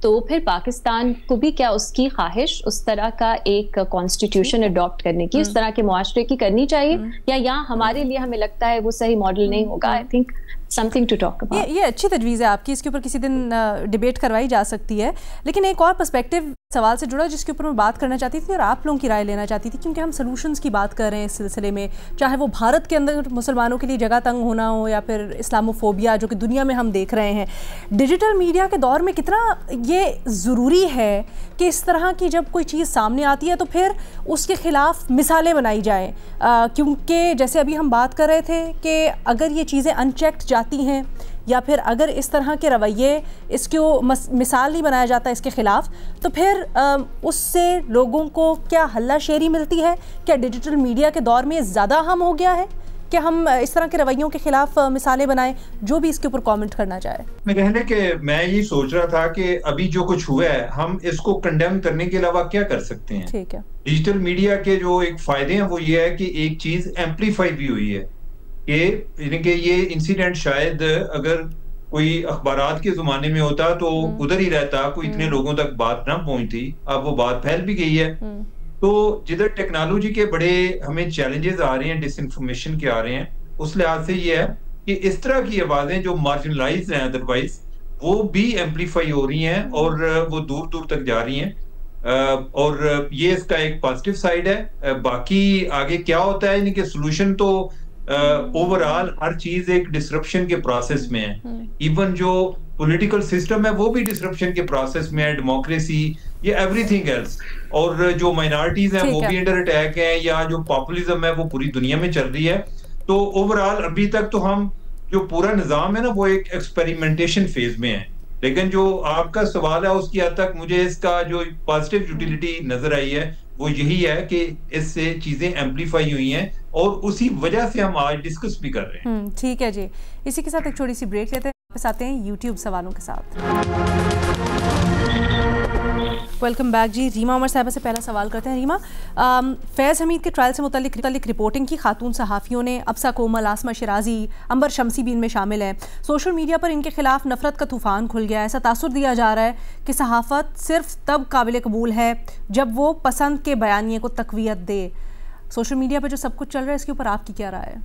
तो फिर पाकिस्तान को भी क्या उसकी ख्वाहिश उस तरह का एक कॉन्स्टिट्यूशन अडॉप्ट करने की, उस तरह के मुआशरे की करनी चाहिए, या यहाँ हमारे लिए हमें लगता है वो सही मॉडल नहीं होगा? I think something to talk about. ये अच्छी तजवीज़ है आपकी, इसके ऊपर किसी दिन डिबेट करवाई जा सकती है। लेकिन एक और पर्सपेक्टिव सवाल से जुड़ा जिसके ऊपर मैं बात करना चाहती थी और आप लोगों की राय लेना चाहती थी, क्योंकि हम सॉल्यूशंस की बात कर रहे हैं इस सिलसिले में, चाहे वो भारत के अंदर मुसलमानों के लिए जगह तंग होना हो या फिर इस्लामोफोबिया जो कि दुनिया में हम देख रहे हैं। डिजिटल मीडिया के दौर में कितना ये ज़रूरी है कि इस तरह की जब कोई चीज़ सामने आती है तो फिर उसके ख़िलाफ़ मिसालें बनाई जाएँ, क्योंकि जैसे अभी हम बात कर रहे थे कि अगर ये चीज़ें अनचेक्ड जाती हैं या फिर अगर इस तरह के रवैये इसको मिसाल नहीं बनाया जाता इसके ख़िलाफ़, तो फिर उससे लोगों को क्या हल्ला शेरी मिलती है? क्या डिजिटल मीडिया के दौर में ज़्यादा अहम हो गया है कि हम इस तरह के रवैयों के खिलाफ मिसालें बनाएं? जो भी इसके ऊपर कमेंट करना चाहे। मैं कहने के मैं ये सोच रहा था कि अभी जो कुछ हुआ है हम इसको कंडेम करने के अलावा क्या कर सकते हैं। ठीक है, डिजिटल मीडिया के जो एक फायदे हैं वो ये है कि एक चीज एम्पलीफाई भी हुई है कि ये इंसिडेंट शायद अगर कोई अखबारात के ज़माने में होता तो उधर ही रहता, कोई इतने लोगों तक बात ना पहुंचती, अब वो बात फैल भी गई है। तो जिधर टेक्नोलॉजी के बड़े हमें चैलेंजेस आ रहे हैं, डिसइंफॉर्मेशन के आ रहे हैं, उस लिहाज से ये है कि इस तरह की आवाजें जो मार्जिनलाइज्ड हैं अदरवाइज, वो भी एम्पलीफाई हो रही हैं और वो दूर दूर तक जा रही हैं, और ये इसका एक पॉजिटिव साइड है। बाकी आगे क्या होता है, इनके सोल्यूशन तो ओवरऑल हर चीज एक डिसरप्शन के प्रोसेस में है। इवन जो पॉलिटिकल सिस्टम है वो भी डिसरप्शन के प्रोसेस में है, डेमोक्रेसी, ये एवरीथिंग एल्स, और जो माइनॉरिटीज हैं वो भी अंडर अटैक है, या जो पॉपुलिज्म है वो पूरी दुनिया में चल रही है। तो ओवरऑल अभी तक तो हम जो पूरा निजाम है ना वो एक एक्सपेरिमेंटेशन फेज में है। लेकिन जो आपका सवाल है उसकी हद तक मुझे इसका जो पॉजिटिव यूटिलिटी नजर आई है वो यही है कि इससे चीजें एम्पलीफाई हुई हैं और उसी वजह से हम आज डिस्कस भी कर रहे हैं। ठीक है जी, इसी के साथ एक छोटी सी ब्रेक लेते हैं, वापस आते हैं YouTube सवालों के साथ। वेलकम बैक जी। रीमा उमर साहिबा से पहला सवाल करते हैं। रीमा, फैज़ हमीद के ट्रायल से मुतल्लिक रिपोर्टिंग की खातून सहाफ़ियों ने अब्सा कोमल, आसमा शिराजी, अंबर शमसी भी इनमें शामिल हैं। सोशल मीडिया पर इनके खिलाफ नफरत का तूफ़ान खुल गया है। ऐसा तासुर दिया जा रहा है कि सहाफ़त सिर्फ तब काबिल कबूल है जब वो पसंद के बयानिए को तक़वियत दे। सोशल मीडिया पर जो सब कुछ चल रहा है, इसके ऊपर आपकी क्या राय है?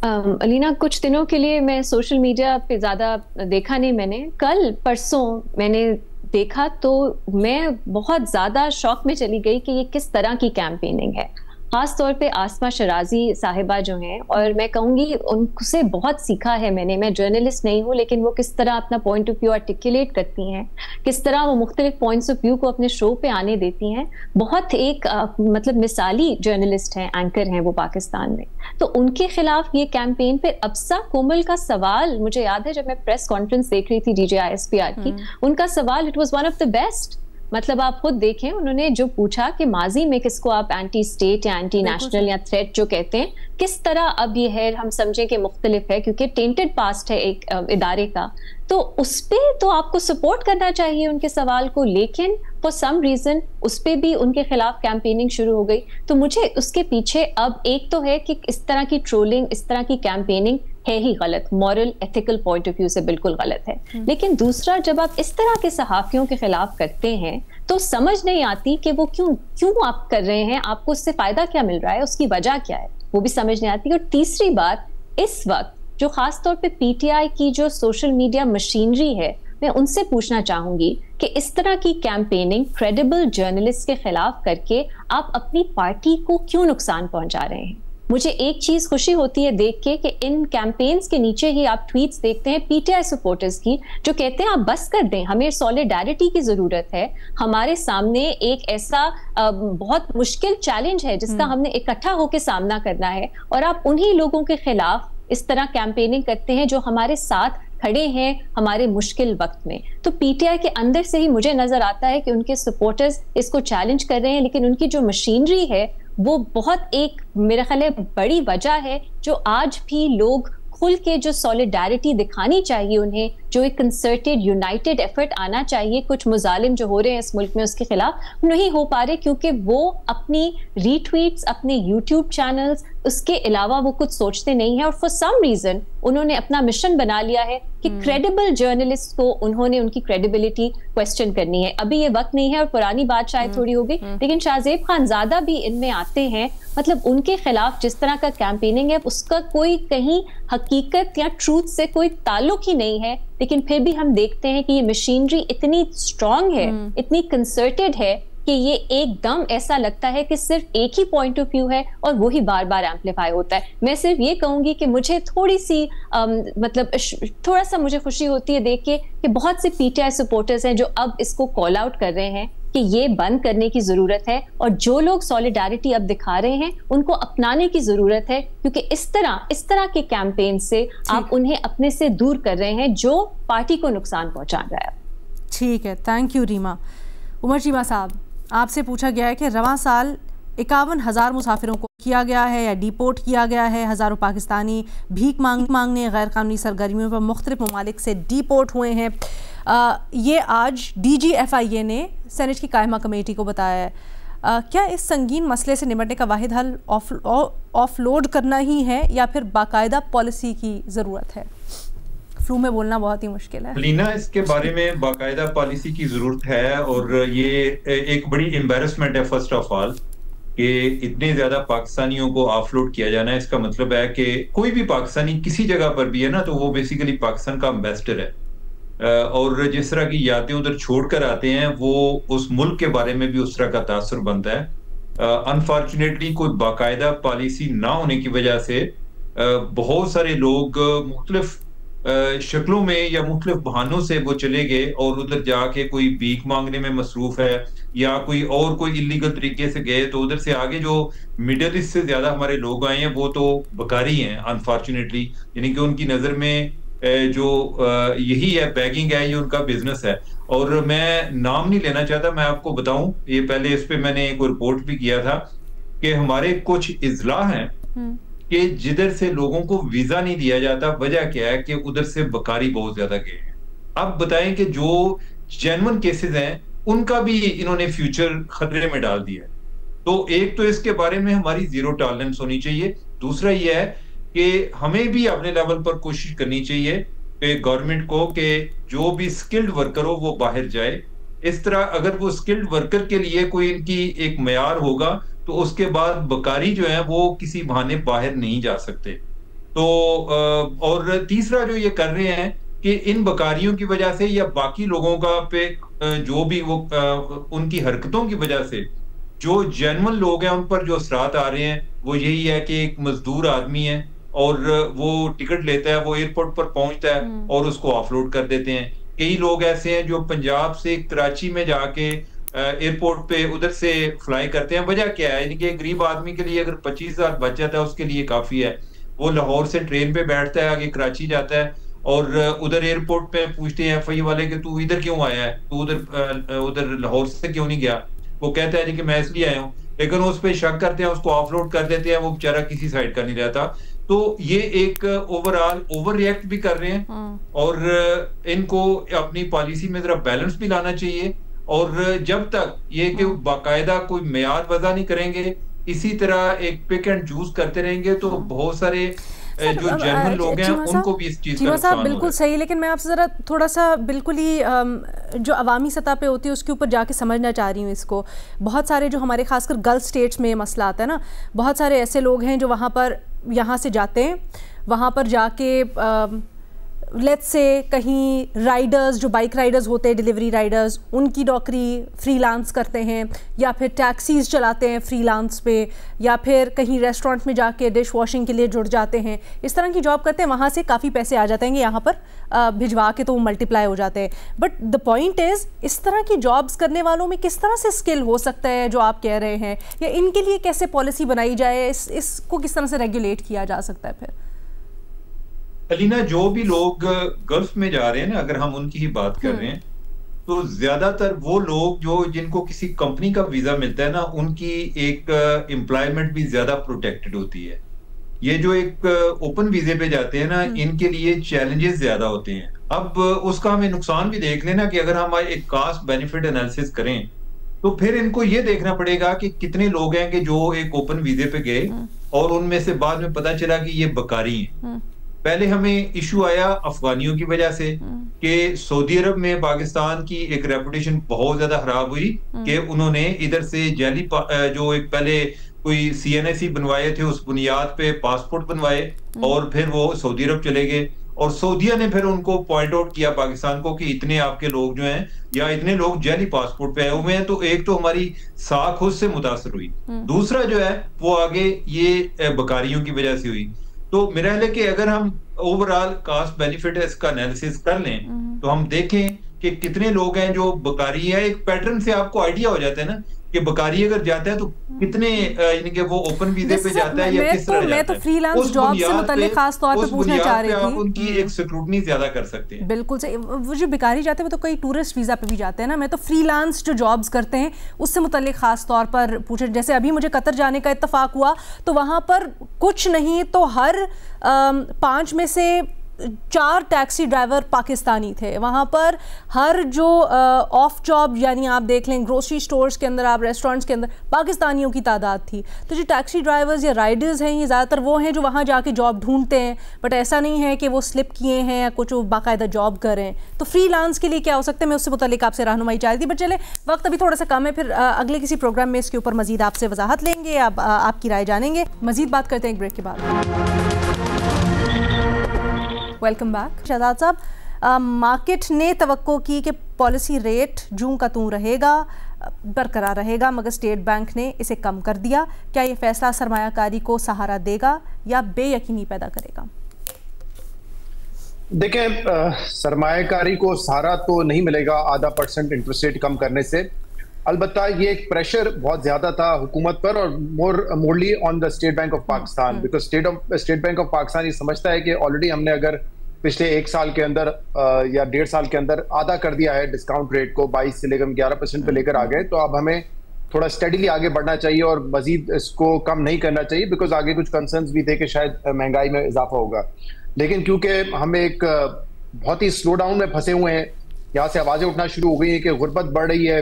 अलीना, कुछ दिनों के लिए मैं सोशल मीडिया पे ज़्यादा देखा नहीं। मैंने कल परसों मैंने देखा तो मैं बहुत ज़्यादा शॉक में चली गई कि ये किस तरह की कैंपेनिंग है। ख़ास तौर पे आसमा शराजी साहिबा जो हैं, और मैं कहूँगी उनसे बहुत सीखा है मैंने। मैं जर्नलिस्ट नहीं हूँ, लेकिन वो किस तरह अपना पॉइंट ऑफ व्यू आर्टिकुलेट करती हैं, किस तरह वो मुख्तलिफ पॉइंट्स ऑफ व्यू को अपने शो पे आने देती हैं। बहुत एक मतलब मिसाली जर्नलिस्ट हैं, एंकर हैं वो पाकिस्तान में। तो उनके खिलाफ ये कैंपेन पे अब्सा कोमल का सवाल, मुझे याद है जब मैं प्रेस कॉन्फ्रेंस देख रही थी DGISPR की, उनका सवाल it was one of the best. मतलब आप खुद देखें, उन्होंने जो पूछा कि माजी में किसको आप एंटी स्टेट या एंटी नेशनल या थ्रेट जो कहते हैं, किस तरह अब ये है हम समझें कि मुख्तलिफ है क्योंकि टेंटेड पास्ट है एक इदारे का, तो उस पर तो आपको सपोर्ट करना चाहिए उनके सवाल को। लेकिन फॉर सम रीजन उस पर भी उनके खिलाफ कैंपेनिंग शुरू हो गई। तो मुझे उसके पीछे अब एक तो है कि इस तरह की ट्रोलिंग, इस तरह की कैंपेनिंग है ही गलत, moral ethical point of view से बिल्कुल गलत है। लेकिन दूसरा, जब आप इस तरह के सहाफियों के खिलाफ करते हैं तो समझ नहीं आती कि वो क्यों आप कर रहे हैं, आपको उससे फायदा क्या मिल रहा है, उसकी वजह क्या है, वो भी समझ नहीं आती। और तीसरी बात, इस वक्त जो खास तौर पे PTI की जो सोशल मीडिया मशीनरी है, मैं उनसे पूछना चाहूंगी कि इस तरह की कैंपेनिंग क्रेडिबल जर्नलिस्ट के खिलाफ करके आप अपनी पार्टी को क्यों नुकसान पहुंचा रहे हैं। मुझे एक चीज खुशी होती है देख के कि इन कैंपेन्स के नीचे ही आप ट्वीट्स देखते हैं PTI सपोर्टर्स की, जो कहते हैं आप बस कर दें, हमें सॉलिडारिटी की जरूरत है, हमारे सामने एक ऐसा बहुत मुश्किल चैलेंज है जिसका हमने इकट्ठा होकर सामना करना है, और आप उन्हीं लोगों के खिलाफ इस तरह कैंपेनिंग करते हैं जो हमारे साथ खड़े हैं हमारे मुश्किल वक्त में। तो PTI के अंदर से ही मुझे नजर आता है कि उनके सपोर्टर्स इसको चैलेंज कर रहे हैं, लेकिन उनकी जो मशीनरी है वो बहुत एक मेरा ख्याल है बड़ी वजह है जो आज भी लोग खुल के जो सॉलिडारिटी दिखानी चाहिए उन्हें, जो एक कंसर्टेड यूनाइटेड एफर्ट आना चाहिए कुछ मुजालिम जो हो रहे हैं इस मुल्क में उसके खिलाफ, नहीं हो पा रहे क्योंकि वो अपनी रीट्वीट्स, अपने यूट्यूब चैनल्स, उसके अलावा वो कुछ सोचते नहीं है। और फॉर सम रीजन उन्होंने अपना मिशन बना लिया है कि क्रेडिबल जर्नलिस्ट को उन्होंने उनकी क्रेडिबिलिटी क्वेश्चन करनी है। अभी ये वक्त नहीं है और पुरानी बात शायद थोड़ी हो गई, लेकिन शाहजेब खानजादा भी इनमें आते हैं। मतलब उनके खिलाफ जिस तरह का कैंपेनिंग है उसका कोई कहीं हकीकत या ट्रूथ से कोई ताल्लुक ही नहीं है, लेकिन फिर भी हम देखते हैं कि ये मशीनरी इतनी स्ट्रांग है, इतनी कंसर्टेड है कि ये एकदम ऐसा लगता है कि सिर्फ एक ही पॉइंट ऑफ व्यू है और वो ही बार बार एम्पलीफाई होता है। मैं सिर्फ ये कहूंगी कि मुझे थोड़ी सी मतलब थोड़ा सा मुझे खुशी होती है देख के कि बहुत से PTI सपोर्टर्स हैं जो अब इसको कॉल आउट कर रहे हैं कि ये बंद करने की जरूरत है, और जो लोग सॉलिडारिटी अब दिखा रहे हैं उनको अपनाने की जरूरत है, क्योंकि इस तरह के कैंपेन से आप उन्हें अपने से दूर कर रहे हैं जो पार्टी को नुकसान पहुंचा रहा है। ठीक है, थैंक यू रीमा। उमर चीमा साहब, आपसे पूछा गया है कि रवां साल 51,000 मुसाफिरों को किया गया है या डिपोर्ट किया गया है। हज़ारों पाकिस्तानी भीख मांगने गैर कानूनी सरगर्मियों पर मुख्तलिफ ममालिक से डिपोर्ट हुए हैं। ये आज DGFIA ने सेनेट की कायमा कमेटी को बताया है। क्या इस संगीन मसले से निपटने का वाहिद हल ऑफलोड करना ही है या फिर बाकायदा पॉलिसी की ज़रूरत है? फ्लू में बोलना बहुत ही मुश्किल है। लीना, इसके बारे में बाकायदा पॉलिसी की जरूरत है, और ये एक बड़ी एम्बैरेसमेंट है फर्स्ट ऑफ ऑल कि इतने ज्यादा पाकिस्तानियों को ऑफलोड किया जाना है। इसका मतलब है कि कोई भी पाकिस्तानी किसी जगह पर भी है ना, तो वो बेसिकली पाकिस्तान का एम्बेसडर है, और जिस तरह की यादें उधर छोड़कर आते हैं वो उस मुल्क के बारे में भी उस तरह का तासुर बनता है। अनफॉर्चुनेटली कोई बाकायदा पॉलिसी ना होने की वजह से बहुत सारे लोग मुख्तलिफ शक्लों में या मुख्तलिफ बहानों से वो चले गए और उधर जाके कोई भीख मांगने में मसरूफ है या कोई इलीगल तरीके से गए, तो उधर से आगे जो मिडिल ईस्ट से ज्यादा हमारे लोग आए हैं वो तो बकारी हैं अनफॉर्चुनेटली, यानी कि उनकी नजर में जो यही है, बैगिंग है, ये उनका बिजनेस है। और मैं नाम नहीं लेना चाहता, मैं आपको बताऊं, ये पहले इस पे मैंने एक रिपोर्ट भी किया था कि हमारे कुछ इजला हैं कि जिधर से लोगों को वीजा नहीं दिया जाता। वजह क्या है कि उधर से बकारी बहुत ज्यादा गए हैं। अब बताएं कि जो जेन्युइन केसेस हैं उनका भी इन्होंने फ्यूचर खतरे में डाल दिया है। तो एक तो इसके बारे में हमारी जीरो टॉलरेंस होनी चाहिए। दूसरा यह है कि हमें भी अपने लेवल पर कोशिश करनी चाहिए कि गवर्नमेंट को कि जो भी स्किल्ड वर्कर हो वो बाहर जाए। इस तरह अगर वो स्किल्ड वर्कर के लिए कोई इनकी एक मयार होगा तो उसके बाद बकारी जो है वो किसी बहाने बाहर नहीं जा सकते। तो और तीसरा जो ये कर रहे हैं कि इन बकारियों की वजह से या बाकी लोगों का पे जो भी वो उनकी हरकतों की वजह से जो जेन्युइन लोग हैं उन पर जो असरात आ रहे हैं वो यही है कि एक मजदूर आदमी है और वो टिकट लेता है, वो एयरपोर्ट पर पहुंचता है और उसको ऑफलोड कर देते हैं। कई लोग ऐसे हैं जो पंजाब से कराची में जाके एयरपोर्ट पे उधर से फ्लाई करते हैं। वजह क्या है? यानी कि गरीब आदमी के लिए अगर 25,000 बच जाता है उसके लिए काफी है। वो लाहौर से ट्रेन पे बैठता है, आगे कराची जाता है और उधर एयरपोर्ट पे पूछते हैं एफआई वाले कि तू इधर क्यों आया है, तू उधर लाहौर से क्यों नहीं गया? वो कहता है कि मैं इसलिए आया हूँ, लेकिन उस पर शक करते हैं, उसको ऑफलोड कर देते हैं, वो बेचारा किसी साइड का नहीं रहता। तो ये एक ओवरऑल ओवर रिएक्ट भी कर रहे हैं और इनको अपनी पॉलिसी में जरा बैलेंस भी लाना चाहिए। और जब तक ये कि बाकायदा कोई मेयाद वजह नहीं करेंगे, इसी तरह एक पिक एंड चूज करते रहेंगे तो बहुत सारे जो जेन्युइन लोग हैं उनको भी इस चीज का नुकसान होगा। बिल्कुल सही, लेकिन मैं आपसे ज़रा थोड़ा सा बिल्कुल ही जो अवामी सतह पे होती है उसके ऊपर जाके समझना चाह रही हूँ इसको। बहुत सारे जो हमारे खासकर गल्फ स्टेट्स में मसला आता है ना, बहुत सारे ऐसे लोग हैं जो वहाँ पर यहाँ से जाते हैं, वहाँ पर जाके लेट्स से कहीं राइडर्स जो बाइक राइडर्स होते हैं, डिलीवरी राइडर्स, उनकी नौकरी फ्रीलांस करते हैं, या फिर टैक्सीज चलाते हैं फ्रीलांस पे, या फिर कहीं रेस्टोरेंट में जाके डिश वॉशिंग के लिए जुड़ जाते हैं। इस तरह की जॉब करते हैं, वहाँ से काफ़ी पैसे आ जाते हैं, यहाँ पर भिजवा के तो वो मल्टीप्लाई हो जाते हैं। बट द पॉइंट इज़, इस तरह की जॉब्स करने वालों में किस तरह से स्किल हो सकता है जो आप कह रहे हैं, या इनके लिए कैसे पॉलिसी बनाई जाए, इसको किस तरह से रेगुलेट किया जा सकता है? फिर अलीना, जो भी लोग गल्फ में जा रहे हैं ना, अगर हम उनकी ही बात कर रहे हैं तो ज्यादातर वो लोग जो जिनको किसी कंपनी का वीजा मिलता है ना, उनकी एक एम्प्लॉयमेंट भी ज्यादा प्रोटेक्टेड होती है। ये जो एक ओपन वीजे पे जाते हैं ना, इनके लिए चैलेंजेस ज्यादा होते हैं। अब उसका हमें नुकसान भी देख लेना कि अगर हम एक कास्ट बेनिफिट एनालिसिस करें तो फिर इनको ये देखना पड़ेगा कि कितने लोग हैं कि जो एक ओपन वीजे पे गए और उनमें से बाद में पता चला कि ये बकारी हैं। पहले हमें इशू आया अफगानियों की वजह से कि सऊदी अरब में पाकिस्तान की एक रेपुटेशन बहुत ज्यादा खराब हुई कि उन्होंने इधर से जाली जो एक पहले कोई CNSE बनवाए थे उस बुनियाद पे पासपोर्ट बनवाए और फिर वो सऊदी अरब चले गए और सऊदिया ने फिर उनको पॉइंट आउट किया पाकिस्तान को कि इतने आपके लोग जो हैं या इतने लोग जाली पासपोर्ट पे आए हुए हैं। तो एक तो हमारी साख खुद से मुतासर हुई, दूसरा जो है वो आगे ये बकारियों की वजह से हुई। तो मेरा ख्याल है कि अगर हम ओवरऑल कास्ट बेनिफिट इसका एनालिसिस कर लें तो हम देखें कि कितने लोग हैं जो बकारी है। एक पैटर्न से आपको आइडिया हो जाता है ना कि बकारी अगर जाता है तो कितने यानी कि वो ओपन वीजे पे जाता है या किस तरह जाता है। मैं तो फ्रीलांस जॉब से मुताल्लिक खास तौर पे पूछना चाह रही थी। आप उनकी एक स्क्रूटनी ज्यादा कर सकते हैं। बिल्कुल सही। वो जो बेकारी जाते हैं वो तो कई टूरिस्ट वीजा पे भी जाते हैं ना। मैं तो फ्रीलांस जो जॉब्स करते हैं उससे मुताल्लिक खास तौर पर पूछे। जैसे अभी मुझे कतर जाने का इत्तेफाक हुआ तो वहाँ पर कुछ नहीं तो हर 5 में से 4 टैक्सी ड्राइवर पाकिस्तानी थे। वहाँ पर हर जो ऑफ जॉब यानी आप देख लें ग्रोसरी स्टोर्स के अंदर, आप रेस्टोरेंट्स के अंदर पाकिस्तानियों की तादाद थी। तो जो टैक्सी ड्राइवर्स या राइडर्स हैं ये ज़्यादातर वो हैं जो वहाँ जाके जॉब ढूंढते हैं, बट ऐसा नहीं है कि वो स्लिप किए हैं या कुछ बाकायदा जॉब करें। तो फ्रीलांस के लिए क्या हो सकता है, मैं उससे मुताल्लिक आपसे रहनुमाई चाह रही थी। बट चले वक्त अभी थोड़ा सा कम है, फिर अगले किसी प्रोग्राम में इसके ऊपर मजीद आपसे वजाहत लेंगे, आपकी राय जानेंगे। मजीद बात करते हैं एक ब्रेक के बाद। Welcome back. शहजाद साहब, मार्केट ने तवक्को की कि पॉलिसी रेट जूं का तूं रहेगा, बरकरार रहेगा, मगर स्टेट बैंक ने इसे कम कर दिया। क्या ये फैसला सरमायाकारी को सहारा देगा या बेयकीनी पैदा करेगा? देखें, सरमायाकारी को सहारा तो नहीं मिलेगा 0.5% इंटरेस्ट रेट कम करने से। अलबत्ता ये एक प्रेशर बहुत ज्यादा था हुकूमत पर और morally on the State Bank of Pakistan, because State Bank of Pakistan ये समझता है कि ऑलरेडी हमने अगर पिछले 1 साल के अंदर या 1.5 साल के अंदर आधा कर दिया है डिस्काउंट रेट को, 22 से लेकर 11% पे लेकर आ गए, तो अब हमें थोड़ा स्टडीली आगे बढ़ना चाहिए और मजीद इसको कम नहीं करना चाहिए, बिकॉज आगे कुछ कंसर्न्स भी थे कि शायद महंगाई में इजाफा होगा। लेकिन क्योंकि हम एक बहुत ही स्लो डाउन में फंसे हुए हैं यहाँ से आवाजें उठना शुरू हो गई हैं कि गुर्बत बढ़ रही है,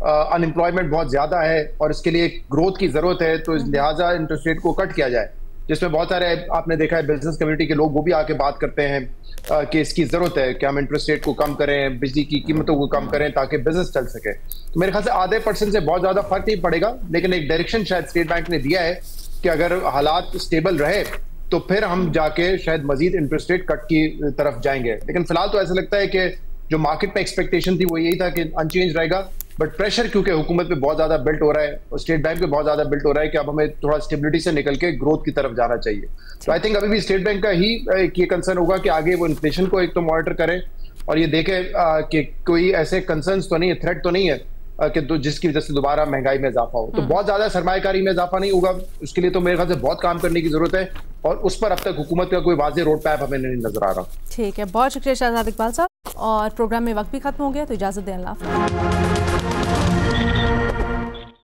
अनएम्प्लॉयमेंट बहुत ज्यादा है और इसके लिए ग्रोथ की जरूरत है, तो लिहाजा इंटरेस्ट रेट को कट किया जाए, जिसमें बहुत सारे आपने देखा है बिजनेस कम्युनिटी के लोग वो भी आके बात करते हैं कि इसकी जरूरत है कि हम इंटरेस्ट रेट को कम करें, बिजली की कीमतों को कम करें ताकि बिजनेस चल सके। तो मेरे ख्याल से आधे % से बहुत ज्यादा फर्क नहीं पड़ेगा, लेकिन एक डायरेक्शन शायद स्टेट बैंक ने दिया है कि अगर हालात स्टेबल रहे तो फिर हम जाके शायद मजीद इंटरेस्ट रेट कट की तरफ जाएंगे। लेकिन फिलहाल तो ऐसा लगता है कि जो मार्केट में एक्सपेक्टेशन थी वो यही था कि अनचेंज रहेगा, बट प्रेशर क्योंकि हुकूमत पे बहुत ज्यादा बिल्ट हो रहा है और स्टेट बैंक पे बहुत ज्यादा बिल्ट हो रहा है कि अब हमें थोड़ा स्टेबिलिटी से निकल के ग्रोथ की तरफ जाना चाहिए। तो आई थिंक अभी भी स्टेट बैंक का ही ये कंसर्न होगा कि आगे वो इन्फ्लेशन को एक तो मॉनिटर करें और ये देखे कि कोई ऐसे कंसर्न्स तो नहीं है, थ्रेट तो नहीं है कि जिसकी वजह से दोबारा महंगाई में इजाफा हो। तो बहुत ज्यादा सरमायाकारी में इजाफा नहीं होगा, उसके लिए तो मेरे ख्याल से बहुत काम करने की जरूरत है और उस पर अब तक हुकूमत का कोई वाज़ेह रोड मैप हमें नहीं नजर आ रहा। ठीक है, बहुत शुक्रिया शहजाद इकबाल साहब, और प्रोग्राम में वक्त भी खत्म हो गया तो इजाजत दें, अल्लाह हाफ़िज़।